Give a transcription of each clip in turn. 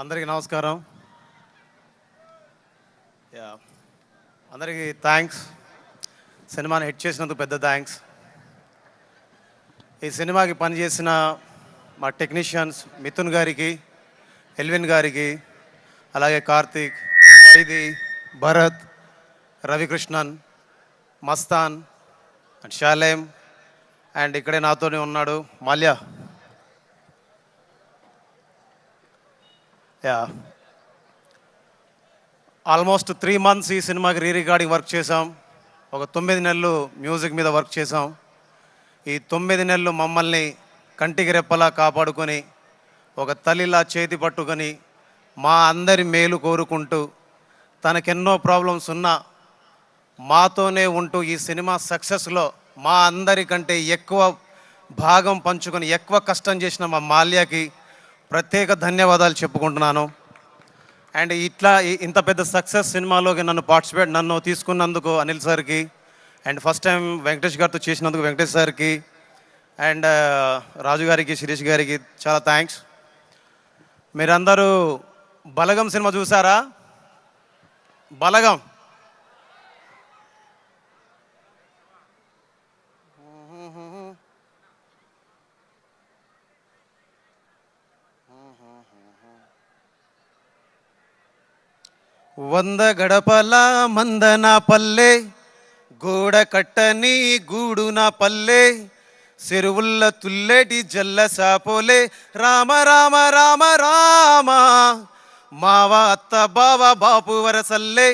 అందరికీ నమస్కారం. యా అందరికీ థ్యాంక్స్. సినిమాని హిట్ చేసినందుకు పెద్ద థ్యాంక్స్. ఈ సినిమాకి పనిచేసిన మా టెక్నీషియన్స్ మిథున్ గారికి, ఎల్విన్ గారికి, అలాగే కార్తీక్, వైది, భరత్, రవికృష్ణన్, మస్తాన్ అండ్ షాలేం అండ్ ఇక్కడే నాతోనే ఉన్నాడు మాల్యా. యా ఆల్మోస్ట్ 3 months ఈ సినిమాకి రికార్డింగ్ వర్క్ చేసాం. ఒక 9 నెలలు మ్యూజిక్ మీద వర్క్ చేసాం. ఈ 9 నెలలు మమ్మల్ని కంటికి రెప్పలా కాపాడుకొని, ఒక తల్లిలా చేతి పట్టుకొని, మా అందరి మేలు కోరుకుంటూ, తనకెన్నో ప్రాబ్లమ్స్ ఉన్నా మాతోనే ఉంటూ ఈ సినిమా సక్సెస్లో మా అందరికంటే ఎక్కువ భాగం పంచుకొని ఎక్కువ కష్టం చేసిన మా మాల్యాకి ప్రత్యేక ధన్యవాదాలు చెప్పుకుంటున్నాను. అండ్ ఇంత పెద్ద సక్సెస్ సినిమాలోకి నన్ను తీసుకున్నందుకు అనిల్ సార్కి, అండ్ ఫస్ట్ టైం వెంకటేష్ గారితో చేసినందుకు వెంకటేష్ సార్కి, అండ్ రాజు గారికి, శిరీష్ గారికి చాలా థ్యాంక్స్. మీరందరూ బలగం సినిమా చూసారా? బలగం వంద గడపల మందన పల్లె, గోడ కట్టని గూడు నా పల్లె, చెరువుల్ల తుల్లెటి జల్ల సాపోలే, రామ రామ రామ రామ, మావ అత్త బావ బాపు వరసల్లే,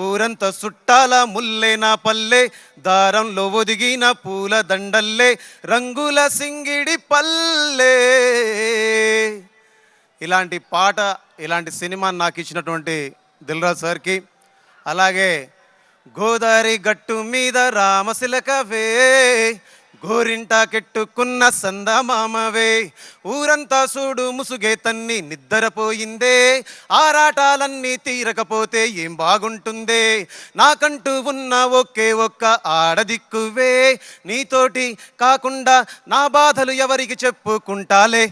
ఊరంత సుట్టాల ముల్లే నా పల్లె, దారంలో ఒదిగిన పూల దండల్లే, రంగుల సింగిడి పల్లె. ఇలాంటి పాట, ఇలాంటి సినిమా నాకు ఇచ్చినటువంటి దిల్రాజ్ సార్కి, అలాగే గోదావరి గట్టు మీద రామశిలకవే, గోరింటా కెట్టుకున్న సందమామవే, ఊరంతా చూడు ముసుగే తన్ని నిద్రపోయిందే, ఆరాటాలన్నీ తీరకపోతే ఏం బాగుంటుందే, నాకంటూ ఉన్న ఒకే ఒక్క ఆడదిక్కువే, నీతోటి కాకుండా నా బాధలు ఎవరికి చెప్పుకుంటాలే.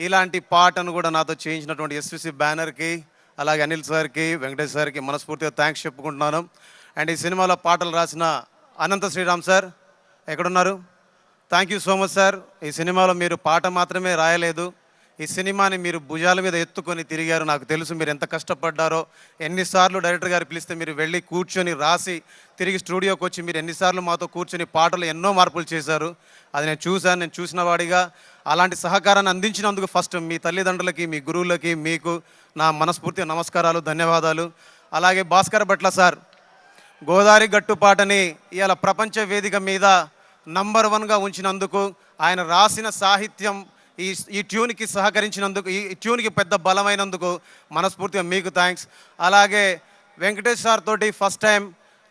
ఇలాంటి పాటను కూడా నాతో చేయించినటువంటి ఎస్విసి బ్యానర్కి, అలాగే అనిల్ సార్కి, వెంకటేష్ సార్కి మనస్ఫూర్తిగా థ్యాంక్స్ చెప్పుకుంటున్నాను. అండ్ ఈ సినిమాలో పాటలు రాసిన అనంత శ్రీరామ్ సార్ ఎక్కడున్నారు? Thank you so much sir. ఈ సినిమాలో మీరు పాట మాత్రమే రాయలేదు, ఈ సినిమాని మీరు భుజాల మీద ఎత్తుకొని తిరిగారు. నాకు తెలుసు మీరు ఎంత కష్టపడ్డారో. ఎన్నిసార్లు డైరెక్టర్ గారు పిలిస్తే మీరు వెళ్ళి కూర్చొని రాసి తిరిగి స్టూడియోకి వచ్చి మీరు ఎన్నిసార్లు మాతో కూర్చొని పాటలు ఎన్నో మార్పులు చేశారు. అది నేను చూశాను. నేను చూసిన వాడిగా అలాంటి సహకారాన్ని అందించినందుకు ఫస్ట్ మీ తల్లిదండ్రులకి, మీ గురువులకి, మీకు నా మనస్ఫూర్తిగా నమస్కారాలు, ధన్యవాదాలు. అలాగే భాస్కర్ భట్ల సార్ గోదావరి గట్టు పాటని ఇవాళ ప్రపంచ వేదిక మీద నంబర్ 1గా ఉంచినందుకు, ఆయన రాసిన సాహిత్యం ఈ ట్యూన్కి సహకరించినందుకు, ఈ ట్యూన్కి పెద్ద బలమైనందుకు మనస్ఫూర్తిగా మీకు థ్యాంక్స్. అలాగే వెంకటేష్ సార్ తోటి ఫస్ట్ టైం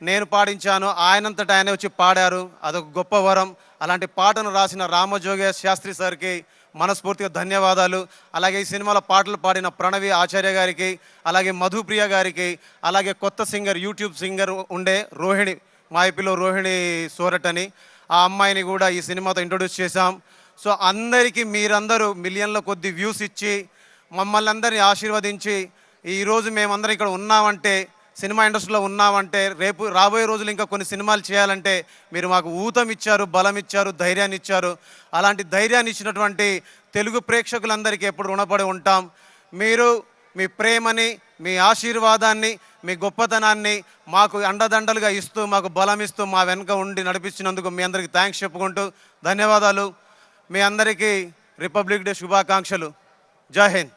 నేను పాడించాను, ఆయనంతటా ఆయన వచ్చి పాడారు, అదొక గొప్ప వరం. అలాంటి పాటను రాసిన రామజోగ శాస్త్రి సార్కి మనస్ఫూర్తిగా ధన్యవాదాలు. అలాగే ఈ సినిమాలో పాటలు పాడిన ప్రణవి ఆచార్య గారికి, అలాగే మధుప్రియ గారికి, అలాగే కొత్త సింగర్, యూట్యూబ్ సింగర్ ఉండే రోహిణి, మా ఐపీలో రోహిణి సోరట్ అని, ఆ అమ్మాయిని కూడా ఈ సినిమాతో ఇంట్రొడ్యూస్ చేశాం. సో అందరికీ మీరందరూ మిలియన్ల కొద్ది వ్యూస్ ఇచ్చి మమ్మల్ని అందరినీ ఆశీర్వదించి ఈరోజు మేమందరం ఇక్కడ ఉన్నామంటే, సినిమా ఇండస్ట్రీలో ఉన్నామంటే, రేపు రాబోయే రోజులు ఇంకా కొన్ని సినిమాలు చేయాలంటే మీరు మాకు ఊతం ఇచ్చారు, బలం ఇచ్చారు, ధైర్యాన్ని ఇచ్చారు. అలాంటి ధైర్యాన్ని ఇచ్చినటువంటి తెలుగు ప్రేక్షకులందరికీ ఎప్పుడు రుణపడి ఉంటాం. మీరు మీ ప్రేమని, మీ ఆశీర్వాదాన్ని, మీ గొప్పతనాన్ని మాకు అండదండలుగా ఇస్తూ, మాకు బలం ఇస్తూ, మా వెనుక ఉండి నడిపించినందుకు మీ అందరికీ థ్యాంక్స్ చెప్పుకుంటూ ధన్యవాదాలు. మీ అందరికీ రిపబ్లిక్ డే శుభాకాంక్షలు. జై హింద్.